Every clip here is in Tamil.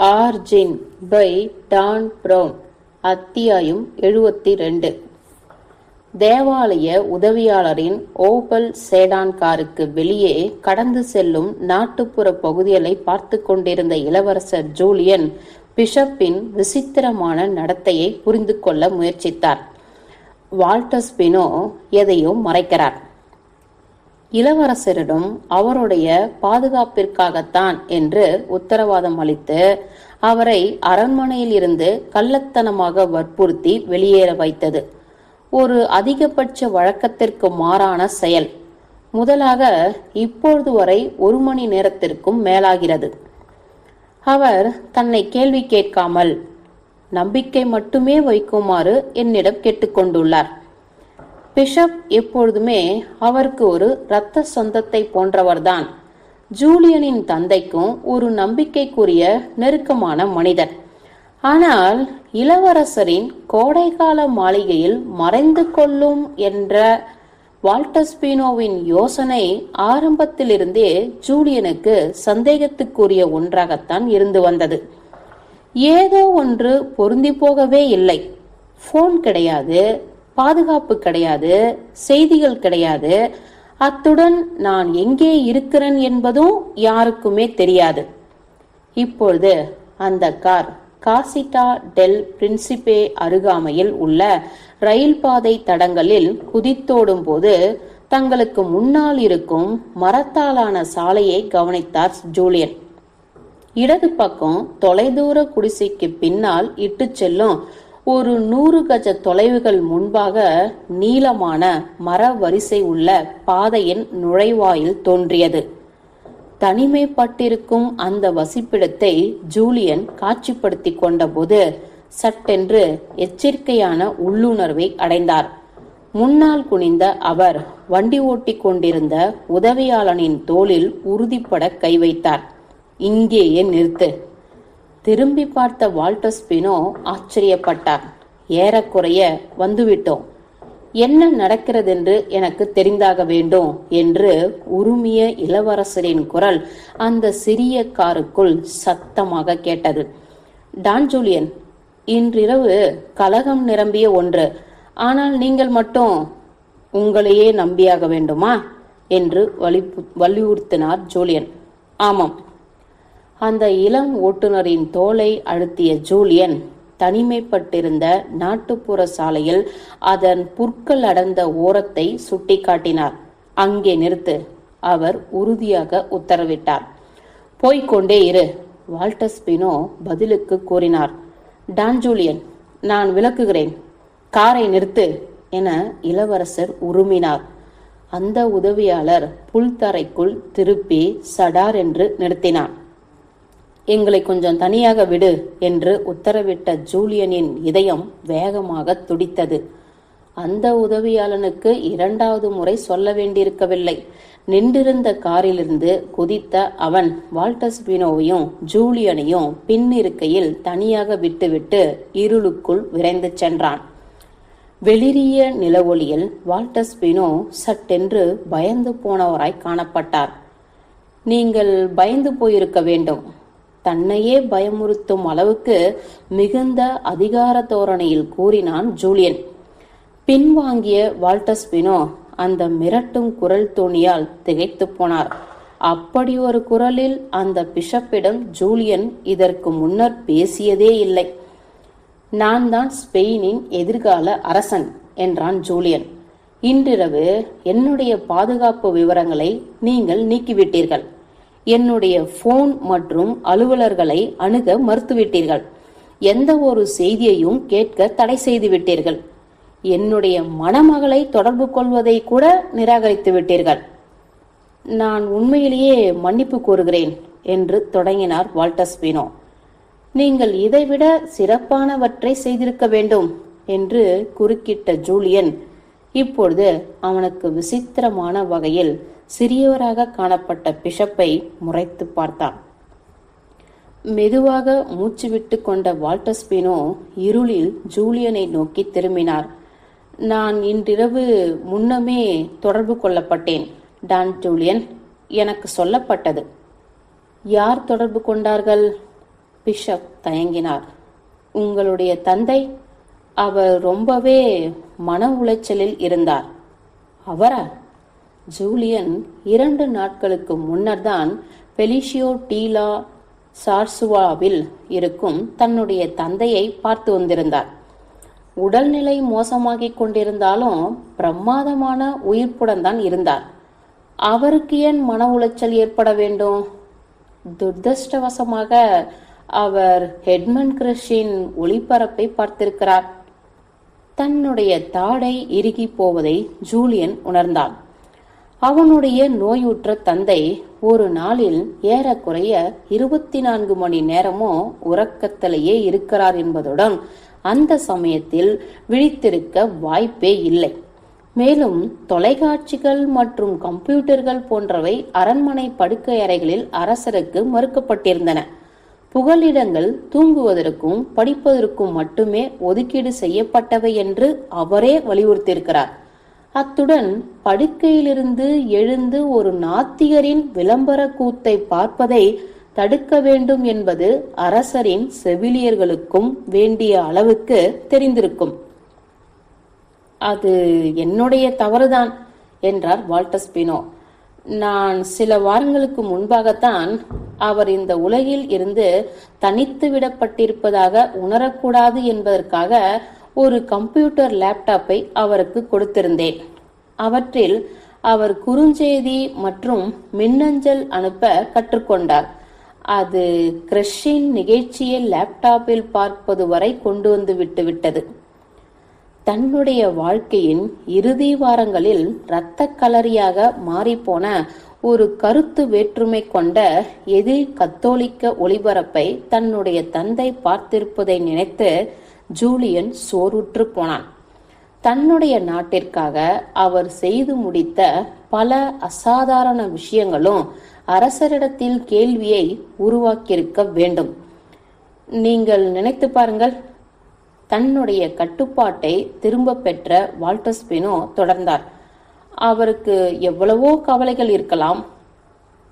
Origin by Don brown. அத்தியாயம் 72. தேவாலய உதவியாளரின் ஓபல் சேடான் காருக்கு வெளியே கடந்து செல்லும் நாட்டுப்புற பகுதிகளை பார்த்து கொண்டிருந்த இளவரசர் ஜூலியன் பிஷப்பின் விசித்திரமான நடத்தையை புரிந்து கொள்ள முயற்சித்தார். வால்டர் ஸ்பினோ எதையோ மறைக்கிறார். இளவரசரிடம் அவருடைய பாதுகாப்பிற்காகத்தான் என்று உத்தரவாதம் அளித்து அவரை அரண்மனையில் இருந்து கள்ளத்தனமாக வற்புறுத்தி வெளியேற வைத்தது ஒரு அதிகபட்ச வழக்கத்திற்கு மாறான செயல். முதலாக இப்பொழுது வரை 1 மணி நேரத்திற்கும் மேலாகிறது அவர் தன்னை கேள்வி கேட்காமல் நம்பிக்கை மட்டுமே வைக்குமாறு என்னிடம் கேட்டுக்கொண்டுள்ளார். பிஷப் எப்பொழுதுமே அவருக்கு ஒரு இரத்த சொந்தத்தை போன்றவர்தான். ஜூலியனின் தந்தைக்கும் ஒரு நம்பிக்கைக்குரிய நெருக்கமான மனிதர். ஆனால் இளவரசரின் கோடைகால மாளிகையில் மறைந்து கொள்ளும் என்ற வால்டர் ஸ்பினோவின் யோசனை ஆரம்பத்திலிருந்தே ஜூலியனுக்கு சந்தேகத்துக்குரிய ஒன்றாகத்தான் இருந்து வந்தது. ஏதோ ஒன்று பொருந்தி போகவே இல்லை. போன் கிடையாது, பாதுகாப்பு கிடையாது, செய்திகள் கிடையாது. அத்துடன் நான் எங்கே இருக்கிறேன் என்பதும் யாருக்குமே தெரியாது. இப்பொழுது அந்த கார் காசிட்டா டெல் பிரின்சிபே அருகாமையில் உள்ள ரயில் பாதை தடங்களில் குதித்தோடும் போது தங்களுக்கு முன்னால் இருக்கும் மரத்தாலான சாலையை கவனித்தார் ஜூலியன். இடது பக்கம் தொலைதூர குடிசைக்கு பின்னால் இட்டு செல்லும் ஒரு 100 கஜ தொலைவுகள் முன்பாக நீளமான மர வரிசை உள்ள பாதையின் நுழைவாயில் தோன்றியது. தனிமைப்பட்டிருக்கும் அந்த வசிப்பிடத்தை ஜூலியன் காட்சிப்படுத்தி கொண்ட போது சட்டென்று எச்சரிக்கையான உள்ளுணர்வை அடைந்தார். முன்னால் குனிந்த அவர் வண்டி ஓட்டி கொண்டிருந்த உதவியாளனின் தோளில் உறுதிப்பட கை வைத்தார். இங்கேயே நிறுத்து. திரும்பி பார்த்த வால்டர் ஸ்பினோ ஆச்சரியப்பட்டார். ஏறக்குறைய வந்துவிட்டோம். என்ன நடக்கிறதென்று எனக்கு தெரிந்தாக வேண்டும் என்று உருமிய இளவரசரின் குரல் அந்த சிறிய காருக்குள் சத்தமாக கேட்டது. டான் ஜூலியன், இன்றிரவு கலகம் நிரம்பிய ஒன்று. ஆனால் நீங்கள் மட்டும் உங்களையே நம்பியாக வேண்டுமா என்று வலியுறுத்தினார் ஜூலியன். ஆமாம். அந்த இளம் ஓட்டுநரின் தோலை அழுத்திய ஜூலியன் தனிமைப்பட்டிருந்த நாட்டுப்புற சாலையில் அதன் புற்கள் அடர்ந்த ஓரத்தை சுட்டிக்காட்டினார். அங்கே நிறுத்து. அவர் உறுதியாக உத்தரவிட்டார். போய்கொண்டே இரு, வால்டர் ஸ்பினோ பதிலுக்கு கூறினார். டான் ஜூலியன், நான் விளக்குகிறேன். காரை நிறுத்து என இளவரசர் உருமினார். அந்த உதவியாளர் புல்தரைக்குள் திருப்பி சடார் என்று நிறுத்தினார். எங்களை கொஞ்சம் தனியாக விடு என்று உத்தரவிட்ட ஜூலியனின் இதயம் வேகமாக துடித்தது. அந்த உதவியாளனுக்கு 2வது முறை சொல்ல வேண்டியிருக்கவில்லை. நின்றிருந்த காரிலிருந்து குதித்த அவன் வால்டர் ஸ்பினோவையும் ஜூலியனையும் பின்னிருக்கையில் தனியாக விட்டுவிட்டு இருளுக்குள் விரைந்து சென்றான். வெளிரிய நிலவொளியில் வால்டர் ஸ்பினோ சட்டென்று பயந்து போனவராய் காணப்பட்டார். நீங்கள் பயந்து போயிருக்க வேண்டும். தன்னையே பயமுறுத்தும் அளவுக்கு மிகுந்த அதிகார தோரணையில் கூறினான் ஜூலியன். பின்வாங்கிய வால்டர் ஸ்பினோ அந்த மிரட்டும் குரல் தோணியால் திகைத்து போனார். அப்படி ஒரு குரலில் அந்த பிஷப்பிடம் ஜூலியன் இதற்கு முன்னர் பேசியதே இல்லை. நான் தான் ஸ்பெயினின் எதிர்கால அரசன் என்றான் ஜூலியன். இன்றிரவு என்னுடைய பாதுகாப்பு விவரங்களை நீங்கள் நீக்கிவிட்டீர்கள். என்னுடைய போன் மற்றும் அலுவலர்களை அணுக மறுத்துவிட்டீர்கள். எந்த ஒரு செய்தியையும் கேட்க தடை செய்து விட்டீர்கள். என்னுடைய மணமகளை தொடர்பு கொள்வதை கூட நிராகரித்து விட்டீர்கள். நான் உண்மையிலேயே மன்னிப்பு கோருகிறேன் என்று தொடங்கினார் வால்டர் ஸ்பினோ. நீங்கள் இதைவிட சிறப்பானவற்றை செய்திருக்க வேண்டும் என்று குறுக்கிட்ட ஜூலியன் இப்பொழுது அவனுக்கு விசித்திரமான வகையில் சிறியவராக காணப்பட்ட பிஷப்பை முறைத்து பார்த்தான். மெதுவாக மூச்சு விட்டு கொண்ட வால்டர் ஸ்பினோ இருளில் ஜூலியனை நோக்கி திரும்பினார். நான் இன்றிரவு முன்னமே தொடர்பு கொள்ளப்பட்டேன் டான் ஜூலியன், எனக்கு சொல்லப்பட்டது. யார் தொடர்பு கொண்டார்கள்? பிஷப் தயங்கினார். உங்களுடைய தந்தை? அவர் ரொம்பவே மன உளைச்சலில் இருந்தார். அவரா? ஜூலியன் 2 நாட்களுக்கு முன்னர் தான் பெலிஷியோ டீலா சார்சுவாவில் இருக்கும் தன்னுடைய தந்தையை பார்த்து வந்திருந்தார். உடல்நிலை மோசமாகிக் கொண்டிருந்தாலும் பிரமாதமான உயிர்ப்புடன் தான் இருந்தார். அவருக்கு ஏன் மன உளைச்சல் ஏற்பட வேண்டும்? துரதிர்ஷ்டவசமாக அவர் ஹெட்மன் கிரஷின் ஒளிபரப்பை பார்த்திருக்கிறார். தன்னுடைய தாடை இறுகி போவதை ஜூலியன் உணர்ந்தான். அவனுடைய நோயுற்ற தந்தை ஒரு நாளில் ஏறக்குறைய 24 மணி நேரமோ உறக்கத்திலேயே இருக்கிறார் என்பதுடன் அந்த சமயத்தில் விழித்திருக்க வாய்ப்பே இல்லை. மேலும் தொலைக்காட்சிகள் மற்றும் கம்ப்யூட்டர்கள் போன்றவை அரண்மனை படுக்கை அறைகளில் அரசருக்கு மறுக்கப்பட்டிருந்தன. புகலிடங்கள் தூங்குவதற்கும் படிப்பதற்கும் மட்டுமே ஒதுக்கீடு செய்யப்பட்டவை என்று அவரே வலியுறுத்தியிருக்கிறார். அத்துடன் படுக்கையிலிருந்து எழுந்து ஒரு நாத்திகரின் விளம்பர கூத்தை பார்ப்பதை தடுக்க வேண்டும் என்பது அரசரின் செவிலியர்களுக்கும் வேண்டிய அளவுக்கு தெரிந்திருக்கும். அது என்னுடைய தவறுதான் என்றார் வால்டர் ஸ்பினோ. நான் சில வாரங்களுக்கு முன்பாகத்தான் அவர் இந்த உலகில் இருந்து தனித்து விடப்பட்டிருப்பதாக உணரக்கூடாது என்பதற்காக ஒரு கம்ப்யூட்டர் லேப்டாப்பை அவருக்கு கொடுத்திருந்தேன். அவற்றில் அவர் குறுஞ்செய்தி மற்றும் மின்னஞ்சல் அனுப்ப கற்றுக்கொண்டார். அது கிரஷின் நிகழ்ச்சியை லேப்டாப்பில் பார்ப்பது வரை கொண்டு வந்து விட்டது. தன்னுடைய வாழ்க்கையின் இறுதி வாரங்களில் இரத்த களரியாக மாறிப்போன ஒரு கருத்து வேற்றுமை கொண்ட எதிர் கத்தோலிக்க ஒளிபரப்பை தன்னுடைய தந்தை பார்த்திருப்பதை நினைத்து ஜூலியன் சோர்வுற்று போனான். தன்னுடைய நாட்டிற்காக அவர் செய்து முடித்த பல அசாதாரண விஷயங்களும் அரசரிடத்தில் கேள்வியை உருவாக்கியிருக்க வேண்டும். நீங்கள் நினைத்து பாருங்கள். தன்னுடைய கட்டுப்பாட்டை திரும்ப பெற்ற வால்டர் ஸ்பினோ தொடர்ந்தார். அவருக்கு எவ்வளவோ கவலைகள் இருக்கலாம்.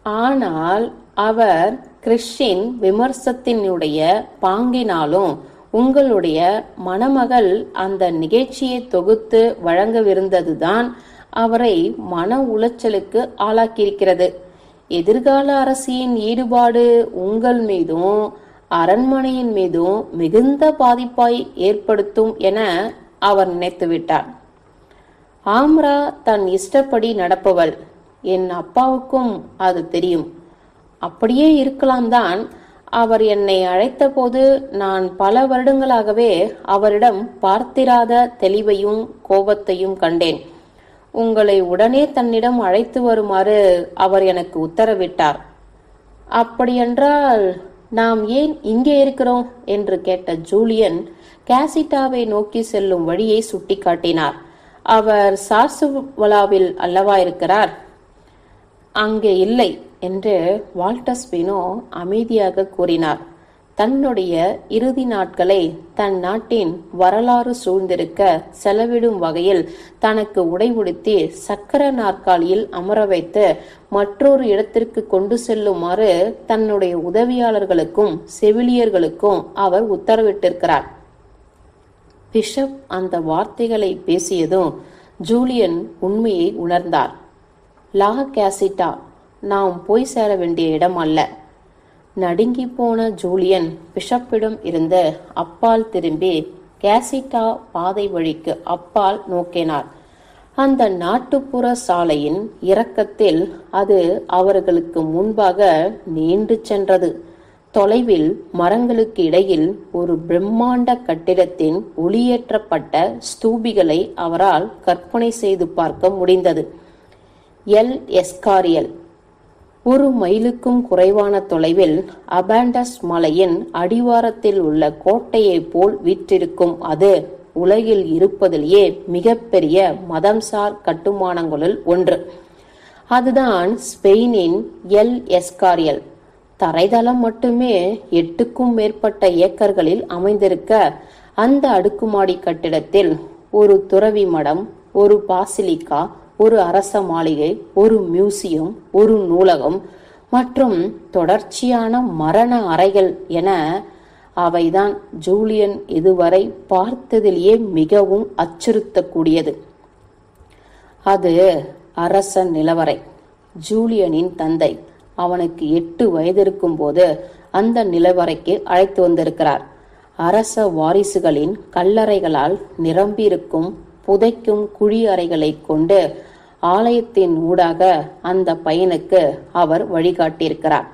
ஆனால் அவர் கிறிஸ்டின் விமர்சனத்தினுடைய பாங்கினாலும் உங்களுடைய மணமகள் அந்த நிகழ்ச்சியை தொகுத்து வழங்கவிருந்ததுதான் அவரை மன உளைச்சலுக்கு ஆளாக்கியிருக்கிறது. எதிர்கால அரசியின் ஈடுபாடு உங்கள் மீதும் அரண்மனையின் மீதும் மிகுந்த பாதிப்பாய் ஏற்படுத்தும் என அவர் நினைத்துவிட்டார். ஆம்ரா தன் இஷ்டப்படி நடப்பவள். என் அப்பாவுக்கும் அது தெரியும். அப்படியே இருக்கலாம் தான். அவர் என்னை அழைத்த போது நான் பல வருடங்களாகவே அவரிடம் பார்த்திராத தெளிவையும் கோபத்தையும் கண்டேன். உங்களை உடனே தன்னிடம் அழைத்து வருமாறு அவர் எனக்கு உத்தரவிட்டார். அப்படியென்றால் நாம் ஏன் இங்கே இருக்கிறோம் என்று கேட்ட ஜூலியன் கேசிட்டாவை நோக்கி செல்லும் வழியை சுட்டிக்காட்டினார். அவர் சார்சுவலாவில் அல்லவா இருக்கிறார்? அங்கே இல்லை என்று வால்டர் ஸ்பினோ அமைதியாக கூறினார். தன்னுடைய இறுதி நாட்களை தன் நாட்டின் வரலாறு சூழ்ந்திருக்க செலவிடும் வகையில் தனக்கு உடை உடுத்தி சக்கர நாற்காலியில் அமர வைத்து மற்றொரு இடத்திற்கு கொண்டு செல்லுமாறு தன்னுடைய உதவியாளர்களுக்கும் செவிலியர்களுக்கும் அவர் உத்தரவிட்டிருக்கிறார். பிஷப் அந்த வார்த்தைகளை பேசியதும் ஜூலியன் உண்மையை உணர்ந்தார். லா கேசிட்டா நாம் போய் சேர வேண்டிய இடம் அல்ல. நடுங்கி போன ஜூலியன் பிஷப்பிடம் இருந்து அப்பால் திரும்பி கேசிட்டா பாதை வழிக்கு அப்பால் நோக்கினார். அந்த நாட்டுப்புற சாலையின் இறக்கத்தில் அது அவர்களுக்கு முன்பாக நீண்டு சென்றது. தொலைவில் மரங்களுக்கு இடையில் ஒரு பிரம்மாண்ட கட்டிடத்தின் ஒளியேற்றப்பட்ட ஸ்தூபிகளை அவரால் கற்பனை செய்து பார்க்க முடிந்தது. எல் எஸ்காரியல். 1 மைலுக்கும் குறைவான தொலைவில் அபாண்டஸ் மலையின் அடிவாரத்தில் உள்ள கோட்டையை போல் வீற்றிருக்கும் அது உலகில் இருப்பதிலேயே மிகப்பெரிய மதம்சார் கட்டுமானங்களுள் ஒன்று. அதுதான் ஸ்பெயினின் எல் எஸ்காரியல். தரைதளம் மட்டுமே 8க்கும் மேற்பட்ட ஏக்கர்களில் அமைந்திருக்க அந்த அடுக்குமாடி கட்டிடத்தில் ஒரு துறவி மடம், ஒரு பாசிலிக்கா, ஒரு அரச மாளிகை, ஒரு மியூசியம், ஒரு நூலகம், மற்றும் தொடர்ச்சியான மரண அறைகள் என அவைதான் ஜூலியன் இதுவரை பார்த்ததிலேயே மிகவும் அச்சுறுத்தக்கூடியது. அது அரச நிலவறை. ஜூலியனின் தந்தை அவனுக்கு 8 வயது இருக்கும் போது அந்த நிலவறைக்கு அழைத்து வந்திருக்கிறார். அரச வாரிசுகளின் கல்லறைகளால் நிரம்பியிருக்கும் புதைக்கும் குழி அறைகளை கொண்டு ஆலயத்தின் ஊடாக அந்த பையனுக்கு அவர் வழிகாட்டியிருக்கிறார்.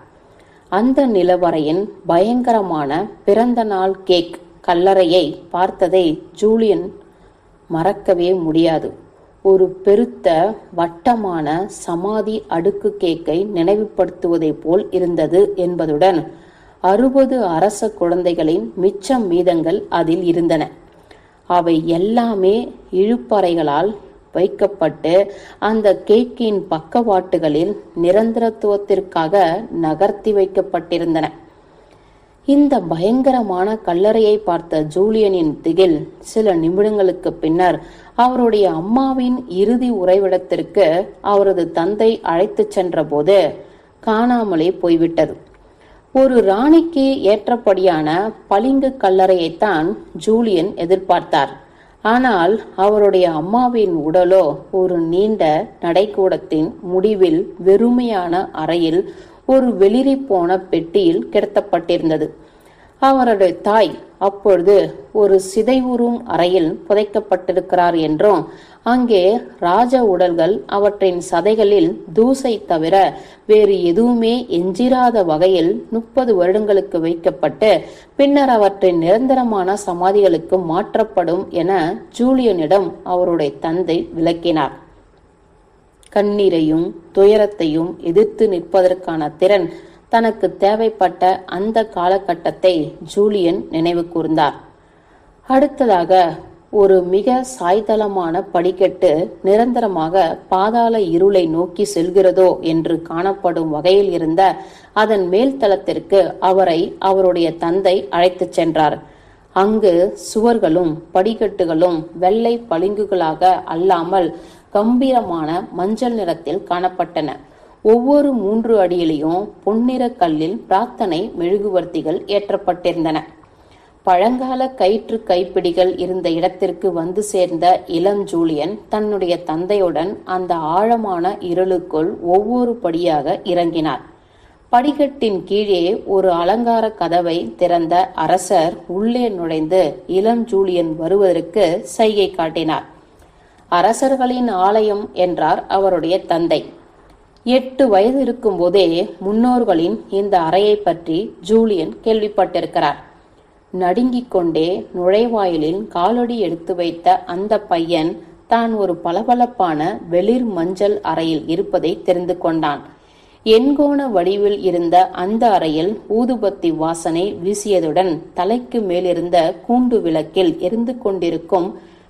அந்த நிலவறையின் பயங்கரமான பிறந்த நாள் கேக் கல்லறையை பார்த்ததை ஜூலியன் மறக்கவே முடியாது. ஒரு பெருத்த வட்டமான சமாதி அடுக்கு கேக்கை நினைவுபடுத்துவதை போல் இருந்தது என்பதுடன் 60 அரச குழந்தைகளின் மிச்சம் மீதங்கள் அதில் இருந்தன. அவை எல்லாமே இழுப்பறைகளால் வைக்கப்பட்டு அந்த கேக்கின் பக்கவாட்டுகளில் நிரந்தரத்துவத்திற்காக நகர்த்தி வைக்கப்பட்டிருந்தன. இந்த பயங்கரமான கல்லறையை பார்த்த ஜூலியனின் திகில் சில நிமிடங்களுக்கு பின்னர் அவருடைய அம்மாவின் இறுதி உறைவிடத்திற்கு அவரது தந்தை அழைத்துச் சென்ற போது காணாமலே போய்விட்டது. ஒரு ராணிக்கு ஏற்றபடியான பளிங்கு கல்லறையைத்தான் ஜூலியன் எதிர்பார்த்தார். ஆனால் அவருடைய அம்மாவின் உடலோ ஒரு நீண்ட நடைக்கூடத்தின் முடிவில் வெறுமையான அறையில் ஒரு வெளிரி போன பெட்டியில் கிடத்தப்பட்டிருந்தது. அவருடைய தாய் அப்பொழுது ஒரு சிதைவுறும் அறையில் புதைக்கப்பட்டிருக்கிறார் என்றும் அங்கே ராஜ உடல்கள் அவற்றின் சதைகளில் தூசை தவிர வேறு எதுவுமே எஞ்சிராத வகையில் 30 வருடங்களுக்கு வைக்கப்பட்டு பின்னர் அவற்றின் நிரந்தரமான சமாதிகளுக்கு மாற்றப்படும் என ஜூலியனிடம் அவருடைய தந்தை விளக்கினார். கண்ணீரையும் துயரத்தையும் எதிர்த்து நிற்பதற்கான திறன் தனக்கு தேவைப்பட்ட அந்த காலகட்டத்தை ஜூலியன் நினைவு கூர்ந்தார். அடுத்ததாக ஒரு மிக சாய்தளமான படிக்கட்டு நிரந்தரமாக பாதாள இருளை நோக்கி செல்கிறதோ என்று காணப்படும் வகையில் இருந்த அதன் மேல் தளத்திற்கு அவரை அவருடைய தந்தை அழைத்துச் சென்றார். அங்கு சுவர்களும் படிக்கட்டுகளும் வெள்ளை பளிங்குகளாக அல்லாமல் கம்பீரமான மஞ்சள் நிறத்தில் காணப்பட்டன. ஒவ்வொரு 3 அடியிலையும் பொன்னிற கல்லில் பிரார்த்தனை மெழுகுவர்த்திகள் ஏற்றப்பட்டிருந்தன. பழங்கால கயிற்று கைப்பிடிகள் இருந்த இடத்திற்கு வந்து சேர்ந்த இளம் ஜூலியன் தன்னுடைய தந்தையுடன் அந்த ஆழமான இருளுக்குள் ஒவ்வொரு படியாக இறங்கினார். படிக்கட்டின் கீழே ஒரு அலங்கார கதவை திறந்த அரசர் உள்ளே நுழைந்து இளம் ஜூலியன் வருவதற்கு சைகை காட்டினார். அரசர்களின் ஆலயம் என்றார் அவருடைய தந்தை. 8 வயது இருக்கும் போதே முன்னோர்களின் இந்த அறையை பற்றி ஜூலியன் கேள்விப்பட்டிருக்கிறார். நடுங்கிக் கொண்டே நுழைவாயிலில் காலடி எடுத்து வைத்த அந்த பையன் தான் ஒரு பளபளப்பான வெளிர் மஞ்சள் அறையில் இருப்பதை தெரிந்து கொண்டான். எண்கோண வடிவில் இருந்த அந்த அறையில் ஊதுபத்தி வாசனை வீசியதுடன் தலைக்கு மேலிருந்த கூண்டு விளக்கில் எரிந்து கொண்டிருக்கும்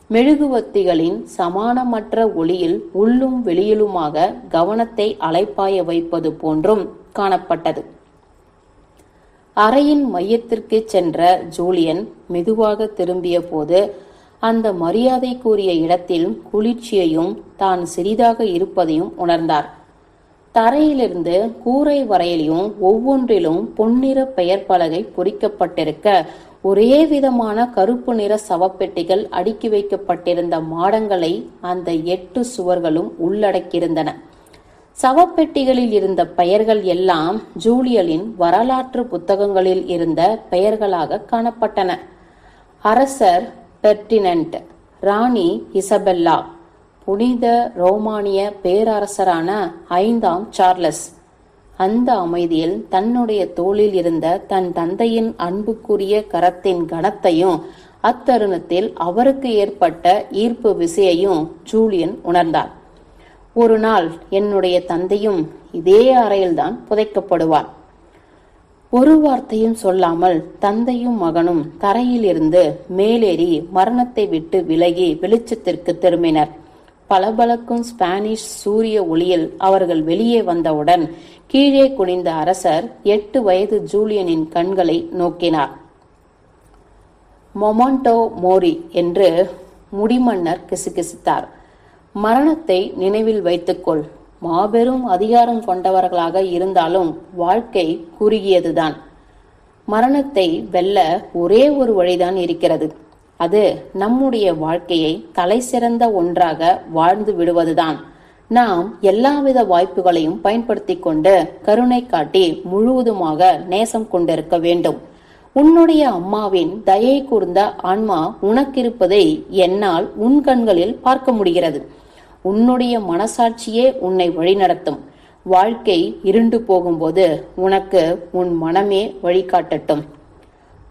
மெழுகுவத்திகளின் சமானமற்ற ஒளியில் உள்ளும் வெளியிலுமாக கவனத்தை அலைப்பாய வைப்பது போன்றும் காணப்பட்டது. அறையின் மையத்திற்கு சென்ற ஜூலியன் மெதுவாக திரும்பிய போது அந்த மரியாதைக்குரிய இடத்தில் குளிர்ச்சியையும் தான் சிறிதாக இருப்பதையும் உணர்ந்தார். தரையிலிருந்து கூரை வரையிலும் ஒவ்வொன்றிலும் பொன்னிற பெயர் பலகை பொறிக்கப்பட்டிருக்க ஒரே விதமான கருப்பு நிற சவப்பெட்டிகள் அடுக்கி வைக்கப்பட்டிருந்த மாடங்களை அந்த 8 சுவர்களும் உள்ளடக்கியிருந்தன. சவப்பெட்டிகளில் இருந்த பெயர்கள் எல்லாம் ஜூலியனின் வரலாற்று புத்தகங்களில் இருந்த பெயர்களாக காணப்பட்டன. அரசர் பெர்டினன்ட், ராணி இசபெல்லா, புனித ரோமானிய பேரரசரான 5ஆம் சார்லஸ். அந்த அமைதியில் தன்னுடைய தோளில் இருந்த தன் தந்தையின் அன்புக்குரிய கரத்தின் கனத்தையும் அத்தருணத்தில் அவருக்கு ஏற்பட்ட ஈர்ப்பு விசையையும் ஜூலியன் உணர்ந்தார். ஒரு நாள் என்னுடைய தந்தையும் இதே அறையில்தான் புதைக்கப்படுவார். ஒரு வார்த்தையும் சொல்லாமல் தந்தையும் மகனும் தரையில் இருந்து மேலேறி மரணத்தை விட்டு விலகி வெளிச்சத்திற்கு திரும்பினர். பளபளக்கும் ஸ்பானிஷ் சூரிய ஒளியில் அவர்கள் வெளியே வந்தவுடன் கீழே குனிந்த அரசர் 8 வயது ஜூலியனின் கண்களை நோக்கினார். மொமெண்டோ மோரி என்று முடிமன்னர் கிசுகிசுத்தார். மரணத்தை நினைவில் வைத்துக்கொள். மாபெரும் அதிகாரம் கொண்டவர்களாக இருந்தாலும் வாழ்க்கை குறுகியதுதான். மரணத்தை வெல்ல ஒரே ஒரு வழிதான் இருக்கிறது. அது நம்முடைய வாழ்க்கையை தலை சிறந்த ஒன்றாக வாழ்ந்து விடுவதுதான். நாம் எல்லாவித வாய்ப்புகளையும் பயன்படுத்தி கொண்டு கருணை காட்டி முழுவதுமாக நேசம் கொண்டிருக்க வேண்டும். உன்னுடைய அம்மாவின் தயை கூர்ந்த ஆன்மா உனக்கிருப்பதை என்னால் உன் கண்களில் பார்க்க முடிகிறது. உன்னுடைய மனசாட்சியே உன்னை வழிநடத்தும். வாழ்க்கை இருண்டு போகும்போது உனக்கு உன் மனமே வழிகாட்டட்டும்.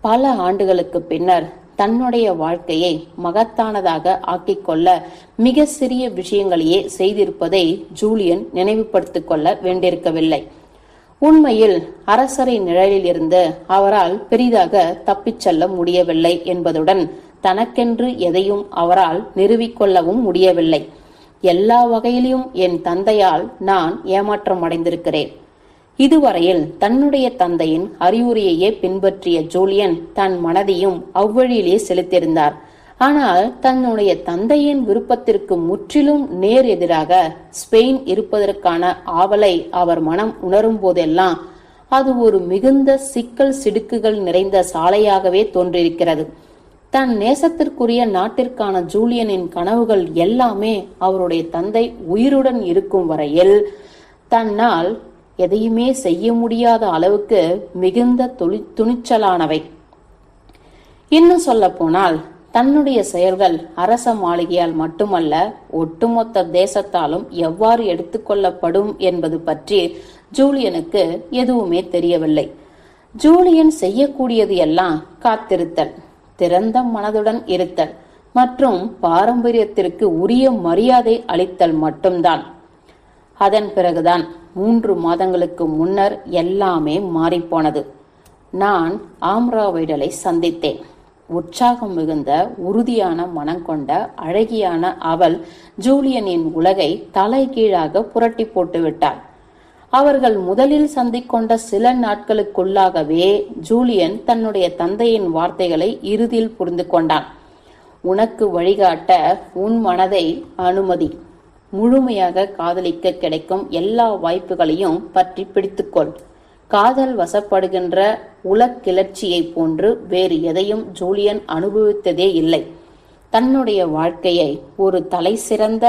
பல ஆண்டுகளுக்கு பின்னர் தன்னுடைய வாழ்க்கையை மகத்தானதாக ஆக்கிக்கொள்ள மிக சிறிய விஷயங்களையே செய்திருப்பதை ஜூலியன் நினைவுபடுத்திக் கொள்ள வேண்டியிருக்கவில்லை. உண்மையில் அரசரை நிழலில் இருந்து அவரால் பெரிதாக தப்பிச் செல்ல முடியவில்லை என்பதுடன் தனக்கென்று எதையும் அவரால் நிறுவிக்கொள்ளவும் முடியவில்லை. எல்லா வகையிலும் என் தந்தையால் நான் ஏமாற்றம் அடைந்திருக்கிறேன். இதுவரையில் தன்னுடைய தந்தையின் அறிவுரையையே பின்பற்றிய ஜூலியன் தன் மனதையும் அவ்வழியிலே செலுத்தியிருந்தார். ஆனால் தன்னுடைய தந்தையின் விருப்பத்திற்கு முற்றிலும் நேர் எதிராக ஸ்பெயின் இருப்பதற்கான ஆவலை அவர் மனம் உணரும் போதெல்லாம் அது ஒரு மிகுந்த சிக்கல் சிடுக்குகள் நிறைந்த சாலையாகவே தோன்றியிருக்கிறது. தன் நேசத்திற்குரிய நாட்டிற்கான ஜூலியனின் கனவுகள் எல்லாமே அவருடைய தந்தை உயிருடன் இருக்கும் வரையில் தன்னால் எதையுமே செய்ய முடியாத அளவுக்கு மிகுந்த துணிச்சலானவை. இன்னும் சொல்ல போனால் தன்னுடைய செயல்கள் அரச மாளிகையால் மட்டுமல்ல ஒட்டுமொத்த தேசத்தாலும் எவ்வாறு எடுத்துக்கொள்ளப்படும் என்பது பற்றி ஜூலியனுக்கு எதுவுமே தெரியவில்லை. ஜூலியன் செய்யக்கூடியது எல்லாம் காத்திருத்தல், திறந்த மனதுடன் இருத்தல் மற்றும் பாரம்பரியத்திற்கு உரிய மரியாதை அளித்தல் மட்டும்தான். அதன் பிறகுதான் 3 மாதங்களுக்கு முன்னர் எல்லாமே மாறிப்போனது. நான் ஆம்ராவைடலை சந்தித்தேன். உற்சாகம் மிகுந்த உறுதியான மனம் கொண்ட அழகியான அவள் ஜூலியனின் உலகை தலைகீழாக புரட்டி போட்டு விட்டாள். அவர்கள் முதலில் சந்திக்கொண்ட சில நாட்களுக்குள்ளாகவே ஜூலியன் தன்னுடைய தந்தையின் வார்த்தைகளை இறுதியில் புரிந்து கொண்டான். உனக்கு வழிகாட்ட உன் மனதை அனுமதி. முழுமையாக காதலிக்க கிடைக்கும் எல்லா வாய்ப்புகளையும் பற்றி பிடித்துக்கொள். காதல் வசப்படுகின்ற உலக்கிளர்ச்சியை போன்று வேறு எதையும் ஜூலியன் அனுபவித்ததே இல்லை. தன்னுடைய வாழ்க்கையை ஒரு தலை சிறந்த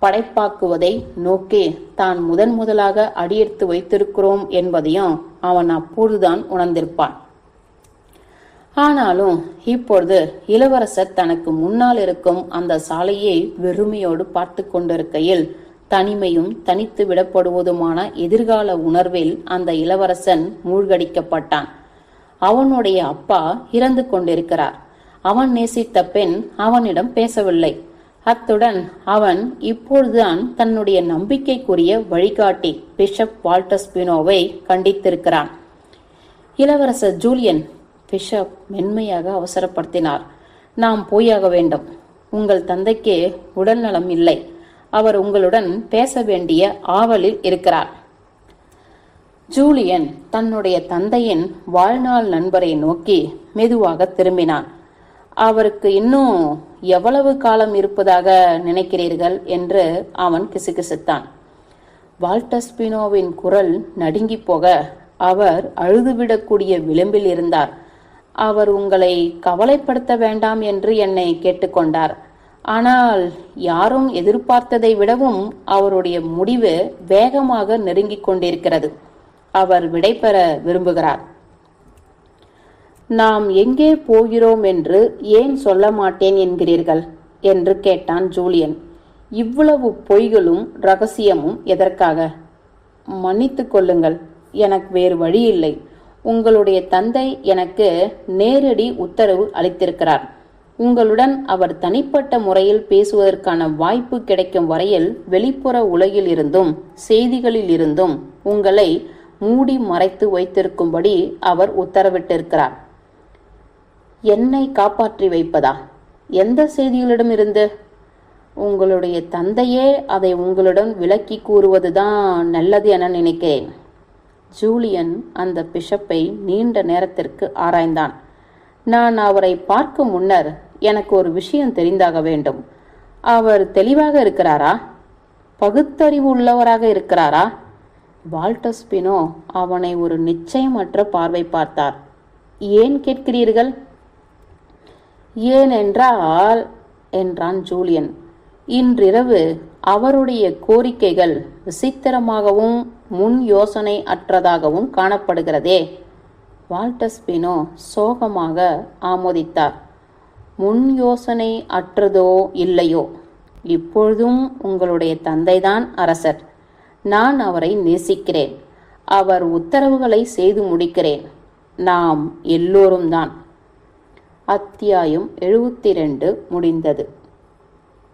படைப்பாக்குவதை நோக்கி தான் முதலாக அடியெடுத்து வைத்திருக்கிறோம் என்பதையும் அவன் அப்பொழுதுதான் உணர்ந்திருப்பான். ஆனாலும் இப்பொழுது இளவரசர் தனக்கு முன்னால் இருக்கும் அந்த சாலையை வெறுமையோடு பார்த்து கொண்டிருக்கையில் தனிமையும் தனித்து விடப்படுவதுமான எதிர்கால உணர்வில் அந்த இளவரசன் மூழ்கடிக்கப்பட்டான். அவனுடைய அப்பா இறந்து கொண்டிருக்கிறார். அவன் நேசித்த பெண் அவனிடம் பேசவில்லை. அத்துடன் அவன் இப்பொழுதுதான் தன்னுடைய நம்பிக்கைக்குரிய வழிகாட்டி பிஷப் வால்டர் ஸ்பினோவை கண்டித்திருக்கிறான். இளவரசர் ஜூலியன், பிஷப் மென்மையாக அவசரப்படுத்தினார். நாம் போயாக வேண்டும். உங்கள் தந்தைக்கு உடல் நலம் இல்லை. அவர் உங்களுடன் பேச வேண்டிய ஆவலில் இருக்கிறார். ஜூலியன் தன்னுடைய தந்தையின் வாழ்நாள் நண்பரை நோக்கி மெதுவாக திரும்பினான். அவருக்கு இன்னும் எவ்வளவு காலம் இருப்பதாக நினைக்கிறீர்கள் என்று அவன் கிசுகிசுத்தான். வால்டர் ஸ்பினோவின் குரல் நடுங்கி போக அவர் அழுதுவிடக்கூடிய விளிம்பில் இருந்தார். அவர் உங்களை கவலைப்படுத்த வேண்டாம் என்று என்னை கேட்டுக்கொண்டார். ஆனால் யாரும் எதிர்பார்த்ததை விடவும் அவருடைய முடிவு வேகமாக நெருங்கிக் கொண்டிருக்கிறது. அவர் விடைபெற விரும்புகிறார். நாம் எங்கே போகிறோம் என்று ஏன் சொல்ல மாட்டேன் என்கிறீர்கள் என்று கேட்டான் ஜூலியன். இவ்வளவு பொய்களும் ரகசியமும் எதற்காக? மன்னித்துக் கொள்ளுங்கள், எனக்கு வேறு வழி இல்லை. உங்களுடைய தந்தை எனக்கு நேரடி உத்தரவு அளித்திருக்கிறார். உங்களுடன் அவர் தனிப்பட்ட முறையில் பேசுவதற்கான வாய்ப்பு கிடைக்கும் வரையில் வெளிப்புற உலகில் இருந்தும் செய்திகளில் இருந்தும் உங்களை மூடி மறைத்து வைத்திருக்கும்படி அவர் உத்தரவிட்டிருக்கிறார். என்னை காப்பாற்றி வைப்பதா? எந்த செய்திகளிடம் இருந்து? உங்களுடைய தந்தையே அதை உங்களுடன் விளக்கி கூறுவதுதான் நல்லது என நினைக்கிறேன். ஜூலியன் அந்த பிஷப்பை நீண்ட நேரத்திற்கு ஆராய்ந்தான். நான் அவரை பார்க்கும் முன்னர் எனக்கு ஒரு விஷயம் தெரிந்தாக வேண்டும். அவர் தெளிவாக இருக்கிறாரா? பகுத்தறிவு உள்ளவராக இருக்கிறாரா? வால்டர் ஸ்பினோ அவனை ஒரு நிச்சயமற்ற பார்வை பார்த்தார். ஏன் கேட்கிறீர்கள்? ஏனென்றால் என்றான் ஜூலியன், இன்றிரவு அவருடைய கோரிக்கைகள் விசித்திரமாகவும் முன் யோசனை அற்றதாகவும் காணப்படுகிறதே. வால்டர் ஸ்பினோ சோகமாக ஆமோதித்தார். முன் யோசனை அற்றதோ இல்லையோ, இப்பொழுதும் உங்களுடைய தந்தைதான் அரசர். நான் அவரை நேசிக்கிறேன். அவர் உத்தரவுகளை செய்து முடிக்கிறேன். நாம் எல்லோரும் தான். அத்தியாயம் 72 முடிந்தது.